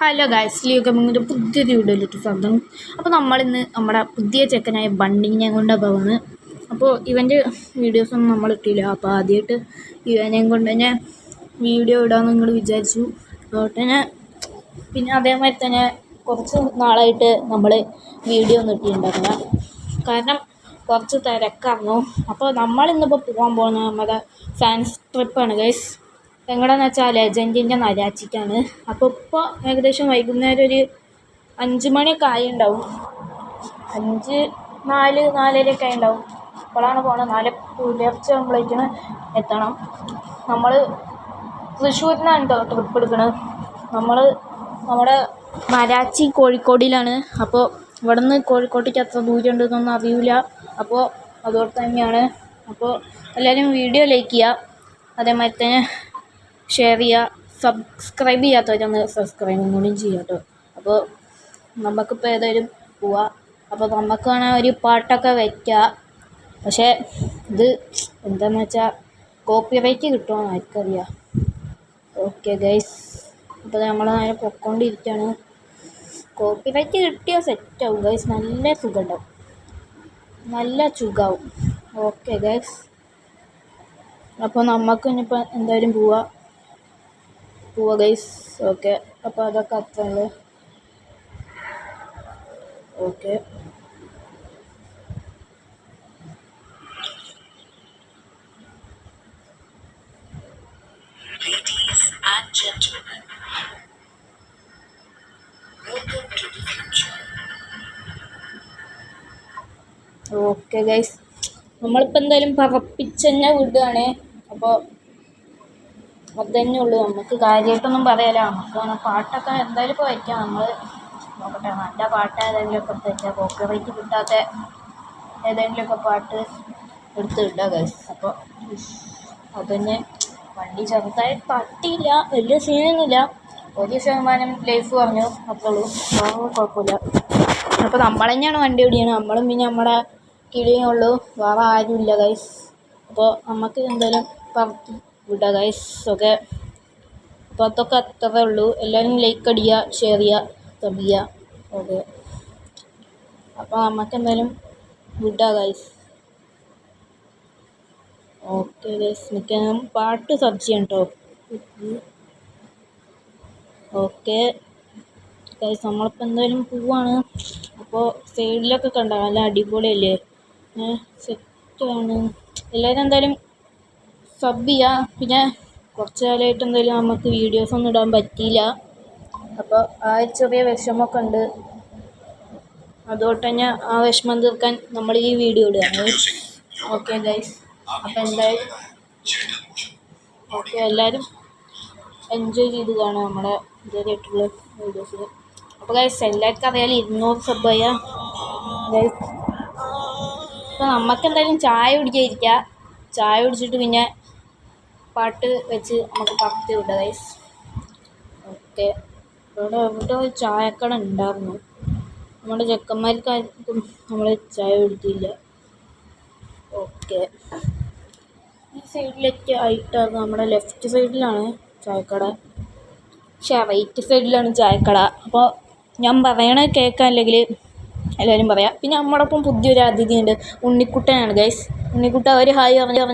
Hello guys, ലിയോഗമിങ്ങിൻ്റെ പുതിയൊരു വീഡിയോയിലേക്ക് സ്വാഗതം. അപ്പോൾ നമ്മളിന്ന് നമ്മുടെ പുതിയ ചെക്കനായ ബണ്ണിനെ കൊണ്ടാണ് പോകുന്നത്. അപ്പോൾ ഇവൻ്റെ വീഡിയോസൊന്നും നമ്മൾ ഇട്ടില്ല. അപ്പോൾ ആദ്യമായിട്ട് ഇവനെയും കൊണ്ട് തന്നെ വീഡിയോ ഇടാമെന്ന് നിങ്ങൾ വിചാരിച്ചു. അതുകൊണ്ട് തന്നെ പിന്നെ അതേമാതിരി തന്നെ കുറച്ച് നാളായിട്ട് നമ്മൾ വീഡിയോ ഒന്നും ഇട്ടിട്ടുണ്ടായിരുന്നില്ല. കാരണം കുറച്ച് തിരക്കായിരുന്നു. അപ്പോൾ നമ്മളിന്നിപ്പോൾ പോകാൻ പോകുന്നത് നമ്മുടെ ഫാൻസ് ട്രിപ്പാണ് ഗൈസ്. എങ്ങടെയെന്ന് വെച്ചാൽ ലെജൻഡിൻ്റെ നരാച്ചിക്കാണ്. അപ്പോൾ ഇപ്പോൾ ഏകദേശം വൈകുന്നേരം ഒരു 5 മണിയൊക്കെ ആയിട്ടുണ്ടാവും. 4:30 ഉണ്ടാവും. അപ്പോഴാണ് പോകണത്. 4 പുലർച്ചെ ആകുമ്പോഴേക്കാണ് എത്തണം. നമ്മൾ തൃശ്ശൂരിൽ നിന്നാണ് ട്രിപ്പ് എടുക്കുന്നത്. നമ്മുടെ നരാച്ചി കോഴിക്കോടിലാണ്. അപ്പോൾ ഇവിടെ നിന്ന് കോഴിക്കോട്ടേക്ക് എത്ര ദൂരം ഉണ്ടെന്നൊന്നും അറിയില്ല. അപ്പോൾ അതുകൊണ്ട് തന്നെയാണ്. അപ്പോൾ എല്ലാവരും വീഡിയോ ലൈക്ക് ചെയ്യുക, അതേമാതിരി തന്നെ ഷെയർ ചെയ്യുക, സബ്സ്ക്രൈബ് ചെയ്യാത്തവരൊന്ന് സബ്സ്ക്രൈബും കൂടിയും ചെയ്യുക കേട്ടോ. അപ്പോൾ നമുക്കിപ്പോൾ ഏതായാലും പോവാം. അപ്പോൾ നമുക്ക് വേണമെങ്കിൽ ഒരു പാട്ടൊക്കെ വയ്ക്കുക. പക്ഷേ ഇത് എന്താണെന്ന് വെച്ചാൽ കോപ്പിറൈറ്റ് കിട്ടുമോ ആർക്കറിയാം. ഓക്കെ ഗൈസ്, അപ്പോൾ നമ്മൾ നേരെ പൊയ്ക്കൊണ്ടിരിക്കുകയാണ്. കോപ്പിറൈറ്റ് കിട്ടിയാൽ സെറ്റാവും ഗൈസ്. നല്ല സുഖമുണ്ടാവും, നല്ല സുഖമാവും. ഓക്കെ ഗൈസ്, അപ്പോൾ നമുക്ക് ഇനിയിപ്പോൾ എന്തായാലും പോവാ ഗൈസ്. ഓക്കെ, അപ്പോൾ അതൊക്കെ അത്രയുള്ളൂ. ഓക്കെ, ഓക്കെ ഗൈസ്, നമ്മളിപ്പോൾ എന്തായാലും പറപ്പിച്ചെന്നെ വിടുകയാണ്. അപ്പോൾ അതന്നെ ഉള്ളൂ, നമുക്ക് കാര്യമായിട്ടൊന്നും പറയാല. നമുക്ക് പാട്ടൊക്കെ എന്തായാലും ഇപ്പോൾ വയ്ക്കാം. നമ്മൾ നോക്കട്ടെ, നല്ല പാട്ട് ഏതെങ്കിലുമൊക്കെ എടുത്ത് വയ്ക്കാം. കോപ്പിറൈറ്റ് കിട്ടാത്ത ഏതെങ്കിലുമൊക്കെ പാട്ട് എടുത്ത് ഇടുക ഗൈസ്. അപ്പോൾ അതന്നെ, വണ്ടി ചെറുതായി തട്ടിയില്ല, വലിയ സീനൊന്നുമില്ല. 1% ലൈഫ് പറഞ്ഞു, അത്രയുള്ളൂ. കുഴപ്പമില്ല. അപ്പോൾ നമ്മൾ തന്നെയാണ് വണ്ടി ഓടിയാണ്. നമ്മളും പിന്നെ നമ്മുടെ കിളിയേ ഉള്ളൂ, വേറെ ആരുമില്ല ഗൈസ്. അപ്പോൾ നമുക്ക് എന്തായാലും പറത്തി വിടുക ഗൈസ്. ഓക്കെ, അപ്പോൾ അതൊക്കെ അത്രേ ഉള്ളൂ. എല്ലാവരും ലൈക്ക് അടിക്കുക, ഷെയർ ചെയ്യുക, സബ് ചെയ്യുക. ഓക്കെ, അപ്പോൾ നമുക്ക് എന്തായാലും വിടുക ഗൈസ്. ഓക്കെ ഗൈസ്, എനിക്ക് പാട്ട് സെർച്ച് ചെയ്യണം കേട്ടോ. ഓക്കെ ഗൈസ്, നമ്മളിപ്പോൾ എന്തായാലും പോവാണ്. അപ്പോൾ സൈഡിലൊക്കെ കണ്ട നല്ല അടിപൊളിയല്ലേ, സെറ്റാണ്. എല്ലാവരും എന്തായാലും സബ് ചെയ്യുക. പിന്നെ കുറച്ച് കാലമായിട്ട് എന്തായാലും നമുക്ക് വീഡിയോസൊന്നും ഇടാൻ പറ്റിയില്ല. അപ്പോൾ ആ ചെറിയ വിഷമമൊക്കെ ഉണ്ട്. അതുകൊണ്ട് തന്നെ ആ വിഷമം തീർക്കാൻ നമ്മൾ ഈ വീഡിയോ ഇടുകയാണ്. ഓക്കെ ഗൈസ്, അപ്പോൾ എന്തായാലും ഓക്കെ, എല്ലാവരും എൻജോയ് ചെയ്ത് കാണുക നമ്മുടെ ഇതുവരെയായിട്ടുള്ള വീഡിയോസിൽ. അപ്പോൾ ഗൈസ്, എല്ലാവർക്കും അറിയാലോ 200 സബ് ചെയ്യാം ഗൈസ്. അപ്പോൾ നമുക്ക് എന്തായാലും ചായ കുടിക്കാതിരിക്കുക. ചായ കുടിച്ചിട്ട് പിന്നെ പാട്ട് വെച്ച് നമുക്ക് പറത്തി വിടാം ഗൈസ്. ഓക്കെ, ഇവിടെ ഒരു ചായക്കട ഉണ്ടായിരുന്നു. നമ്മുടെ ചെക്കന്മാർക്കാർക്കും നമ്മൾ ചായ കുടിക്കില്ല. ഓക്കെ, ഈ സൈഡിലേക്ക് ആയിട്ടാണ്, നമ്മുടെ ലെഫ്റ്റ് സൈഡിലാണ് ചായക്കട, പക്ഷേ റൈറ്റ് സൈഡിലാണ് ചായക്കട. അപ്പോൾ ഞാൻ പറയണത് കേൾക്കാൻ, അല്ലെങ്കിൽ എല്ലാവരും പറയാം. പിന്നെ നമ്മളൊപ്പം പുതിയൊരു അതിഥിയുണ്ട്, ഉണ്ണിക്കുട്ടനാണ് ഗൈസ്. ഉണ്ണിക്കുട്ട ഒരു ഹായ് പറഞ്ഞു.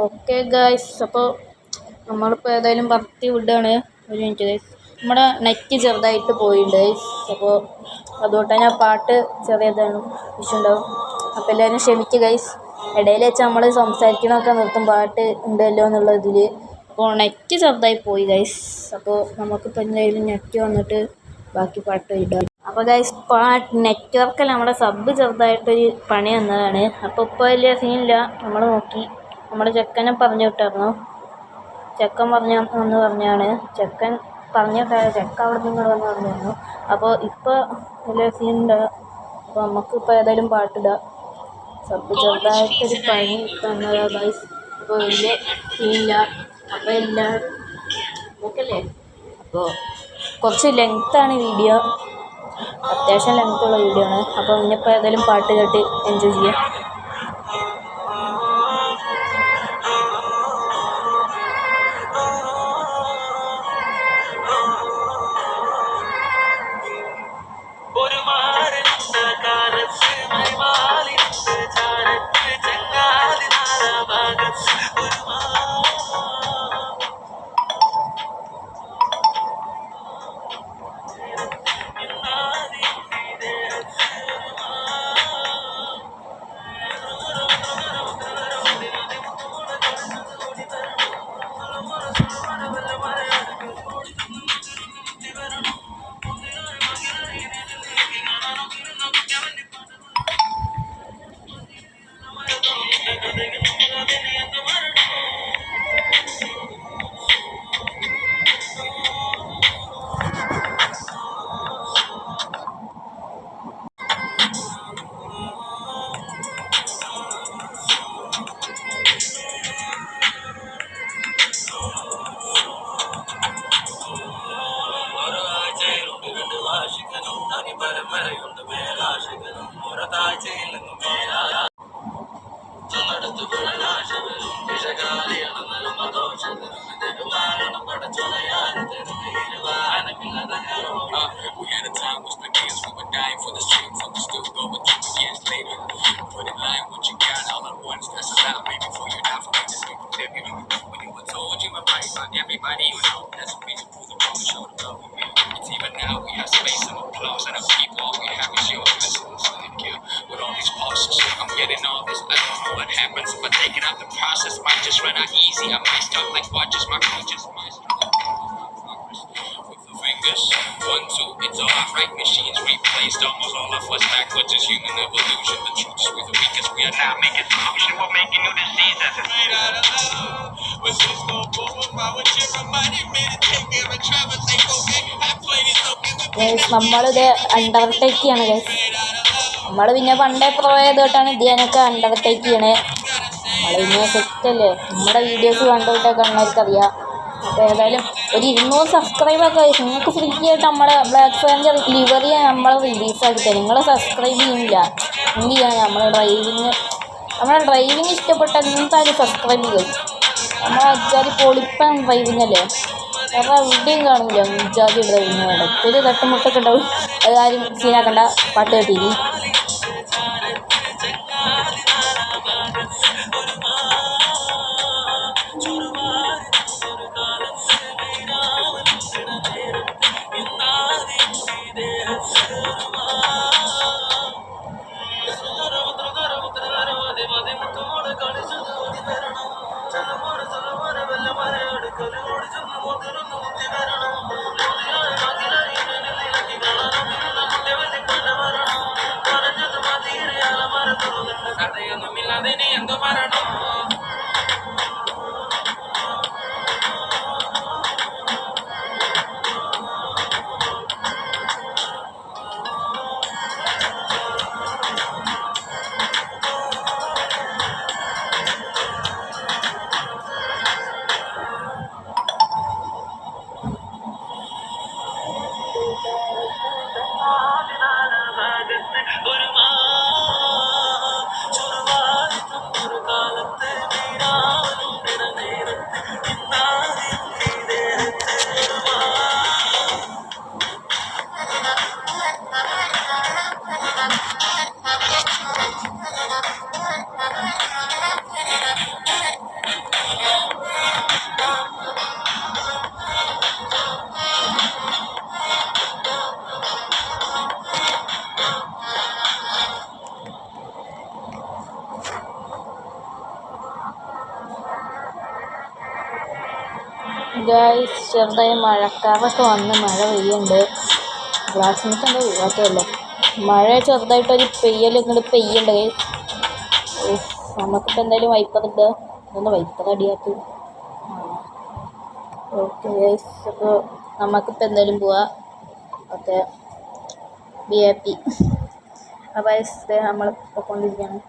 ഓക്കെ ഗൈസ്, അപ്പോൾ നമ്മളിപ്പോൾ ഏതായാലും പറത്തി വിടുകയാണ്. ഒരു മിനിറ്റ് ഗൈസ്, നമ്മുടെ നെറ്റ് ചെറുതായിട്ട് പോയിട്ടുണ്ട് ഗൈസ്. അപ്പോൾ അതുകൊണ്ട് തന്നെ പാട്ട് ചെറിയതാണ് വിഷയമുണ്ടാവും. അപ്പോൾ എല്ലാവരും ക്ഷമിക്കുക ഗൈസ്. ഇടയിൽ വെച്ച് നമ്മൾ സംസാരിക്കണമൊക്കെ നിർത്തും, പാട്ട് ഉണ്ടല്ലോ എന്നുള്ള ഇതിൽ. അപ്പോൾ നെറ്റ് ചെറുതായി പോയി ഗൈസ്. അപ്പോൾ നമുക്കിപ്പോൾ എന്തായാലും നെറ്റ് വന്നിട്ട് ബാക്കി പാട്ട് ഇടാം. അപ്പോൾ ഗൈസ് ഇപ്പോൾ ആ നെറ്റ്വർക്കല്ല നമ്മുടെ സബ് ചെറുതായിട്ടൊരു പണി വന്നതാണ്. അപ്പോൾ ഇപ്പോൾ വലിയ സീനില്ല. നമ്മൾ നോക്കി നമ്മുടെ ചെക്കനെ പറഞ്ഞു വിട്ടായിരുന്നു. ചെക്കൻ പറഞ്ഞാണ് ചെക്കൻ പറഞ്ഞിട്ടാണ് ചെക്ക അവിടെ നിന്ന് വന്ന് പറഞ്ഞിരുന്നു. അപ്പോൾ ഇപ്പോൾ വലിയ സീനുണ്ട്. അപ്പോൾ നമുക്കിപ്പോൾ ഏതായാലും പാട്ടിടാം. സബ് ചെറുതായിട്ടൊരു പണി തന്നതാ ഗൈസ്. അപ്പോൾ വലിയ സീനില്ല. അപ്പോൾ എല്ലാം നോക്കല്ലേ. അപ്പോൾ കുറച്ച് ലെങ്ത്താണ് വീഡിയോ, അത്യാവശ്യം ലെങ്ത്തുള്ള വീഡിയോ ആണ്. അപ്പോൾ ഇനിയിപ്പോൾ ഏതായാലും പാട്ട് കേട്ട് എൻജോയ് ചെയ്യാം. Everybody you know, that's the reason for the road show to go. It's even now we have space and applause and our people, all we have is yours. Listen, thank you. With all these pauses, I'm getting all this. I don't know what happens if I take it out the process. Might just run out easy. I might start like watches, my coaches might with the fingers. 1, 2, it's all right. Machines replaced almost all of us backwards is human evolution. The truth is we're the weakest. We are now making solution. We're making new diseases. It's made out of love. With Cisco, power, everybody made it take every Travis. They go get. I played it okay with നമ്മളിത് undertake ചെയ്യാണ് guys. നമ്മൾ പിന്നെ പണ്ടേ pro ചെയ്തിട്ടാണ് ഇതിനൊക്കെ undertake ചെയ്യണേ. നമ്മൾ പിന്നെ സെറ്റല്ലേ, നമ്മുടെ വീഡിയോസ് കണ്ടുകൊണ്ടൊക്കെ കാണുന്നവർക്കറിയാം. അപ്പോൾ ഏതായാലും ഒരു 200 സബ്സ്ക്രൈബൊക്കെ നിങ്ങൾക്ക് ഫ്രീ ആയിട്ട് നമ്മുടെ ബ്ലാക്ക് ഫാൻ്റെ ലിവറി നമ്മൾ റിലീസാക്കി തരും. നിങ്ങൾ സബ്സ്ക്രൈബ് ചെയ്യുന്നില്ല, എന്ത് ചെയ്യാൻ? നമ്മുടെ ഡ്രൈവിങ് ഇഷ്ടപ്പെട്ട എന്തായാലും സബ്സ്ക്രൈബ് ചെയ്യും. നമ്മൾ അജാതി പൊളിപ്പൻ ഡ്രൈവിങ് അല്ലേ, വേറെ എവിടെയും കാണില്ല അജാതി ഡ്രൈവിങ്. ഇടയ്ക്കൊരു തട്ടുമുട്ടൊക്കെ ഉണ്ടാവും, അതാരും സീനാക്കണ്ട. പാട്ട് കേട്ടിരി. ഗായ്സ് ചെറുതായി മഴക്കാറൊക്കെ വന്ന് മഴ പെയ്യുന്നുണ്ട്. ഗ്ലാസ്സിനൊക്കെ എന്താ വീഴാത്തതല്ലേ. മഴ ചെറുതായിട്ടൊരു പെയ്യൽ ഇങ്ങോട്ട് പെയ്യുന്നുണ്ട് ഗൈസ്. നമുക്കിപ്പോൾ എന്തായാലും വൈപ്പർ ഇടുക. ഇതൊന്ന് വൈപ്പർ അടിയാത്ത്. ഓക്കെ ഗൈസ്, അപ്പോൾ നമുക്കിപ്പോൾ എന്തായാലും പോവാം. Okay, be happy. അപ്പോൾ ഗൈസ് നമ്മൾ പോയിക്കൊണ്ടിരിക്കുകയാണ്.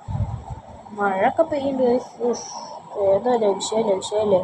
മഴയൊക്കെ പെയ്യുന്നുണ്ട് ഗൈസ്. ഏതാ ലക്ഷ്യമല്ലേ.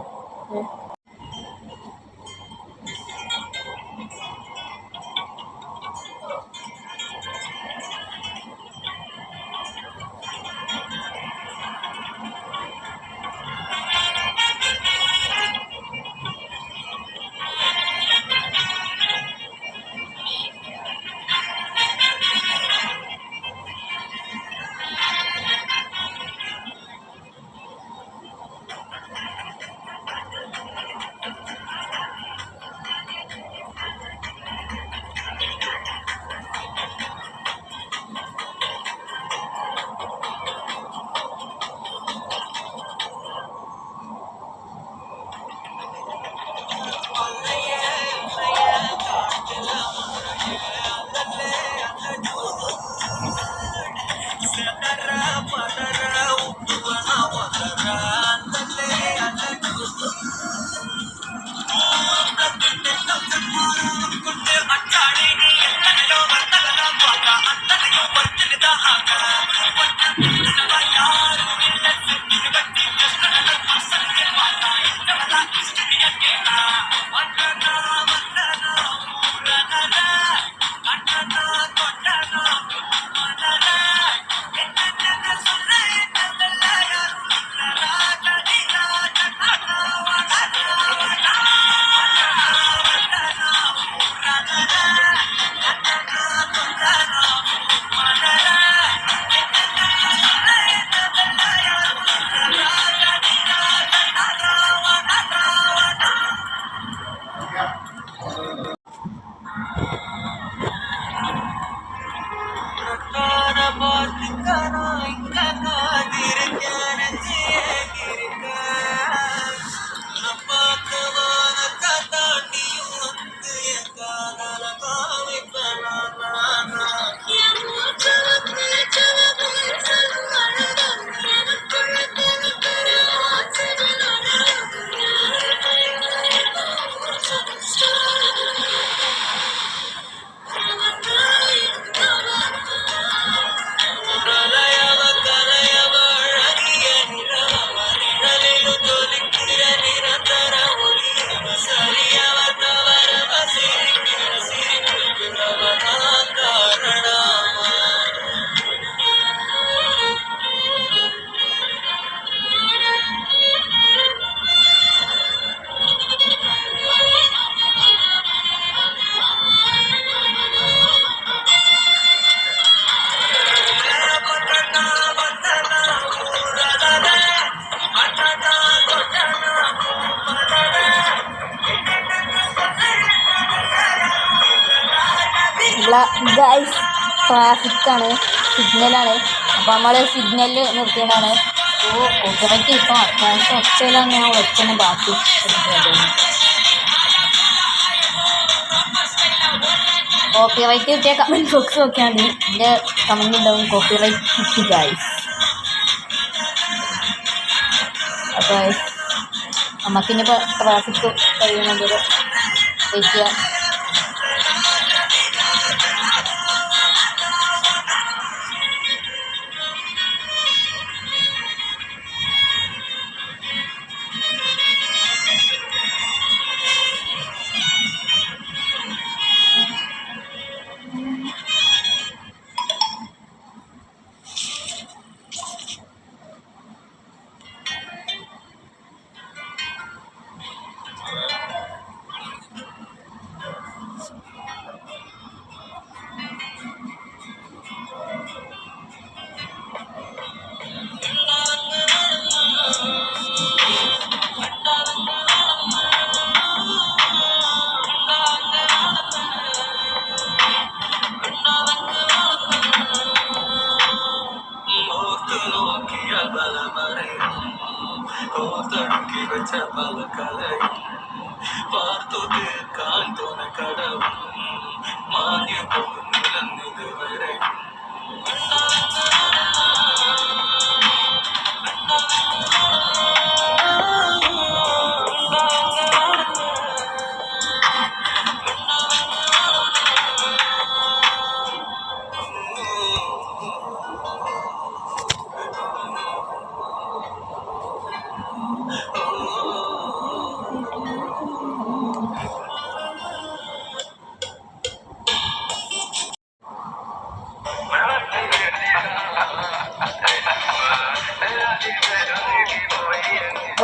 ഗൈസ് ട്രാഫിക്കാണ്, സിഗ്നലാണ്. അപ്പോൾ നമ്മൾ സിഗ്നലിൽ നിർത്തിയതാണ്. അപ്പോൾ കോപ്പിറൈറ്റ് ഇപ്പോൾ അത്യാവശ്യം ഒച്ചയിലാണ് ഞാൻ വെച്ചാണ് ബാക്കി കോപ്പിറൈറ്റ് കിട്ടിയ കമൻറ്റ് ബോക്സ് നോക്കിയാൽ മതി. എൻ്റെ കമൻറ്റ് ഉണ്ടാവും കോപ്പിറൈറ്റ് കിട്ടി ഗൈസ്. അപ്പോൾ നമുക്കിനിപ്പോൾ ട്രാഫിക്ക് കഴിയുന്നത് വെയിറ്റ് ചെയ്യാം.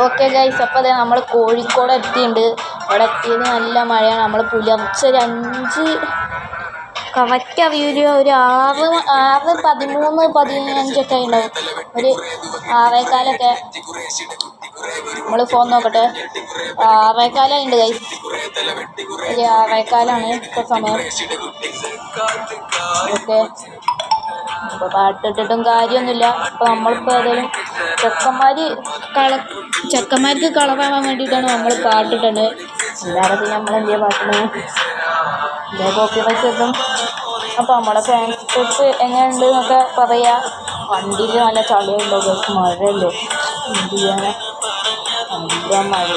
ഓക്കെ ഗൈസ്, അപ്പോൾ അതെ നമ്മൾ കോഴിക്കോട് എത്തിയിട്ടുണ്ട്. അവിടെ എത്തിയത് നല്ല മഴയാണ്. നമ്മൾ പുലർച്ചെ ഒരു 5 കറക്റ്റ് അറിയില്ല, ഒരു 6:13-15 ഉണ്ടാവും. ഒരു 6:15 നമ്മൾ ഫോൺ നോക്കട്ടെ. 6:15 ഉണ്ട് ഗൈസ്. ഒരു 6:15 ഇപ്പോൾ സമയം. ഓക്കെ, അപ്പോൾ പാട്ടിട്ടിട്ടും കാര്യമൊന്നുമില്ല. അപ്പോൾ നമ്മളിപ്പോൾ ഏതായാലും ചെക്കന്മാർക്ക് കളറാവാൻ വേണ്ടിയിട്ടാണ് നമ്മൾ പാട്ടിട്ടുണ്ട്. അല്ലാതെ പിന്നെ നമ്മളെന്താ പാട്ടിടുന്നത്? ഇതേ കോപ്പിറൈറ്റ് കിട്ടും. അപ്പോൾ നമ്മുടെ ഫാൻസ് ട്രിപ്പ് എങ്ങനെയുണ്ട് എന്നൊക്കെ പറയുക. വണ്ടിയിൽ നല്ല ചളിയുണ്ടോ ഗൈസ്, മഴയല്ലേ, എന്ത് ചെയ്യാനാ, നല്ല മഴ.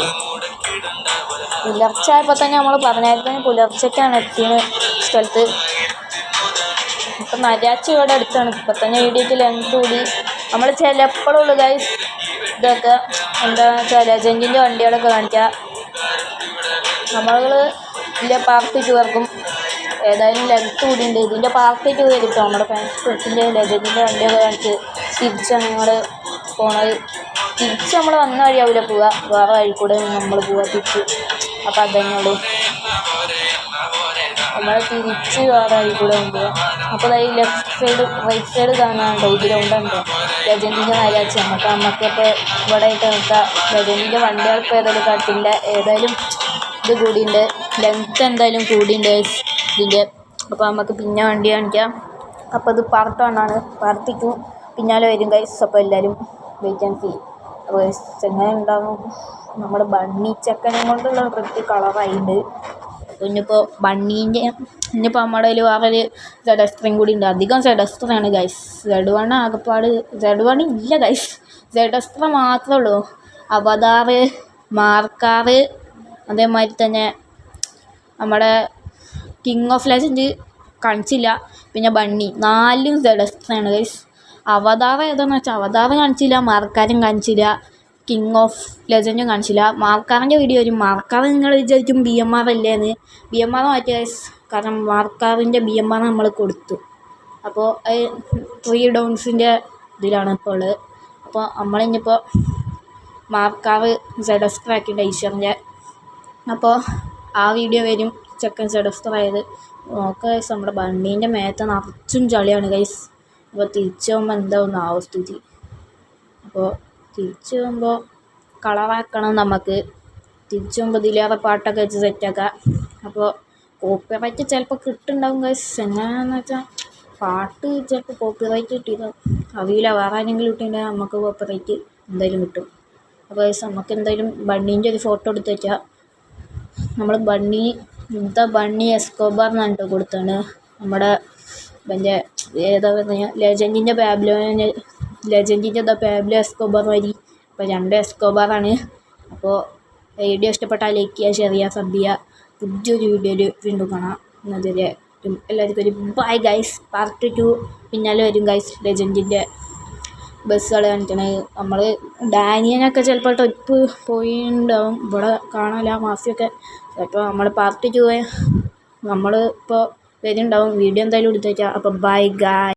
പുലർച്ചെ ആയപ്പോൾ തന്നെ നമ്മൾ പറഞ്ഞായിരുന്നു പുലർച്ചയ്ക്കാണ് എത്തിയ സ്ഥലത്ത്. ഇപ്പം നരാച്ചി ഇവിടെ അടുത്താണ്. ഇപ്പം തന്നെ വീഡിയോക്ക് ലെങ്ത് കൂടി. നമ്മൾ ചിലപ്പോഴുള്ളൂ ഗൈസ് ഇതൊക്കെ എന്താണെന്ന് വെച്ചാൽ ലെജൻഡിൻ്റെ വണ്ടികളൊക്കെ കാണിക്കുക. നമ്മൾ ഇല്ല പാർട്ട് 2 ഇറക്കും. ഏതായാലും ലെങ്ത് കൂടിയുണ്ട്. ഇതിൻ്റെ പാർട്ട് 2 വരും നമ്മുടെ ഫാൻസിൻ്റെ ലെജൻഡിൻ്റെ വണ്ടിയൊക്കെ കാണിച്ച് തിരിച്ചാണ് ഞങ്ങൾ പോണത്. തിരിച്ച് നമ്മൾ വന്ന വഴിയാവില്ല പോവുക, വേറെ വഴി കൂടെ നമ്മൾ പോവുക തിരിച്ച്. അപ്പം അതന്നെയുള്ളൂ, നമ്മൾ തിരിച്ച് വേറെ വഴി കൂടെ പോവുക. അപ്പോൾ ഈ ലെഫ്റ്റ് സൈഡ് റൈറ്റ് സൈഡ് കാണാനുണ്ടോ ഈ ഗ്രൗണ്ടുണ്ടോ ലെജൻഡിൻ്റെ നരാച്ചി. നമുക്കിപ്പോൾ ഇവിടെ ആയിട്ട് നോക്കാം. ലെജൻഡിൻ്റെ വണ്ടികൾക്ക് ഏതായാലും കാട്ടില്ല. ഏതായാലും ഇത് കൂടിയുണ്ട്, ലെങ്ത്ത് എന്തായാലും കൂടിയുണ്ട് ഇതിൻ്റെ. അപ്പോൾ നമുക്ക് പിന്നെ വണ്ടി കാണിക്കാം. അപ്പോൾ ഇത് പാർട്ട് 1 ആണ്. പാർട്ട് 2 പിന്നാലെ വരും ഗൈസ്. അപ്പോൾ എല്ലാവരും വെയിറ്റ് ആൻഡ് സീ. അപ്പോൾ എങ്ങനെ ഉണ്ടാകും നമ്മുടെ ബണ്ണി ചെക്കനെ കൊണ്ടുള്ള ട്രിപ്പ് കളറായിട്ടുണ്ട്. അപ്പോൾ ഇനിയിപ്പോൾ നമ്മുടെ കയ്യിൽ വേറൊരു ZS3 കൂടി ഉണ്ട്. അധികം ZS3 ആണ് ഗൈസ്. Z1 ആകെപ്പാട് Z1 ഇല്ല ഗൈസ്, ZS3 മാത്രമേ ഉള്ളൂ. അവതാർ, മാർക്കാർ, അതേമാതിരി തന്നെ നമ്മുടെ കിങ് ഓഫ് ലെജൻഡ് കാണിച്ചില്ല. പിന്നെ ബണ്ണി, 4 ZS3 ആണ് ഗൈസ്. അവതാർ ഏതാണെന്ന് വെച്ചാൽ അവതാർ കാണിച്ചില്ല, മാർക്കാരും കാണിച്ചില്ല, കിങ് ഓഫ് ലെജൻഡും കാണിച്ചില്ല. മാർക്കാറിൻ്റെ വീഡിയോ വരും. മാർക്കാർ നിങ്ങൾ വിചാരിക്കും BMR അല്ലേന്ന്. BMR മാറ്റി ഗൈസ്, കാരണം മാർക്കാറിൻ്റെ BMR നമ്മൾ കൊടുത്തു. അപ്പോൾ 3 ഡൗൺസിൻ്റെ ഇതിലാണ് ഇപ്പോൾ ഉള്ളത്. അപ്പോൾ നമ്മളിനിപ്പോൾ മാർക്കാർ ZS3 ആക്കിയിട്ട് ഐശ്വറിൻ്റെ. അപ്പോൾ ആ വീഡിയോ വരും ചെക്കൻ ZS3 ആയത്. നോക്കുക ഗൈസ്, നമ്മുടെ ബണ്ണീൻ്റെ മേത്ത് നിറച്ചും ചളിയാണ് ഗൈസ്. അപ്പോൾ തിരിച്ചു പോകുമ്പോൾ എന്താവും സ്ഥിതി. അപ്പോൾ തിരിച്ചു പോകുമ്പോൾ കളറാക്കണം. നമുക്ക് തിരിച്ചു പോകുമ്പോൾ ഇതിലേറെ പാട്ടൊക്കെ വെച്ച് സെറ്റാക്കാം. അപ്പോൾ കോപ്പിറൈറ്റ് ചിലപ്പോൾ കിട്ടുന്നുണ്ടാവും ഗൈസ്. എങ്ങനെയാണെന്ന് വെച്ചാൽ പാട്ട് ചിലപ്പോൾ കോപ്പിറൈറ്റ് കിട്ടിയതാവും, അറിയില്ല. വേറെ ആരെങ്കിലും കിട്ടിയിട്ടുണ്ടെങ്കിൽ നമുക്ക് കോപ്പിറൈറ്റ് എന്തായാലും കിട്ടും. അപ്പോൾ ഗൈസ് നമുക്ക് എന്തായാലും ബണ്ണീൻ്റെ ഒരു ഫോട്ടോ എടുത്ത് വെച്ചാൽ നമ്മൾ ബണ്ണി എസ്കോബാർ എന്നാണ് കൊടുത്താണ്. നമ്മുടെ ഏതാ പറയുക ലെജൻഡിൻ്റെ പാബ്ലോ എസ്കോബാർ വരി. അപ്പോൾ 2 എസ്കോബാറാണ്. അപ്പോൾ വീഡിയോ ഇഷ്ടപ്പെട്ടാൽ ലൈക്ക് ചെയ്യുക, ഷെയർ ചെയ്യുക, സബ് ചെയ്യുക. പുതിയൊരു വീഡിയോയിൽ വീണ്ടും കാണാം. എന്നതുവരെ എല്ലാവർക്കും ഒരു ബൈ ഗൈസ്. പാർട്ട് 2 പിന്നാലെ വരും ഗൈസ്. ലെജൻഡിൻ്റെ ബസ്സുകൾ കാണിക്കണേ. നമ്മൾ ഡാനിയനൊക്കെ ചിലപ്പോൾ ട്രിപ്പ് പോയിട്ടുണ്ടാവും. ഇവിടെ കാണാമല്ല മാഫിയൊക്കെ. ചിലപ്പോൾ നമ്മൾ പാർട്ട് 2 നമ്മൾ ഇപ്പോൾ വരുന്നുണ്ടാവും. വീഡിയോ എന്തായാലും എടുത്ത് വെച്ചാൽ. അപ്പോൾ ബൈ ഗായ്.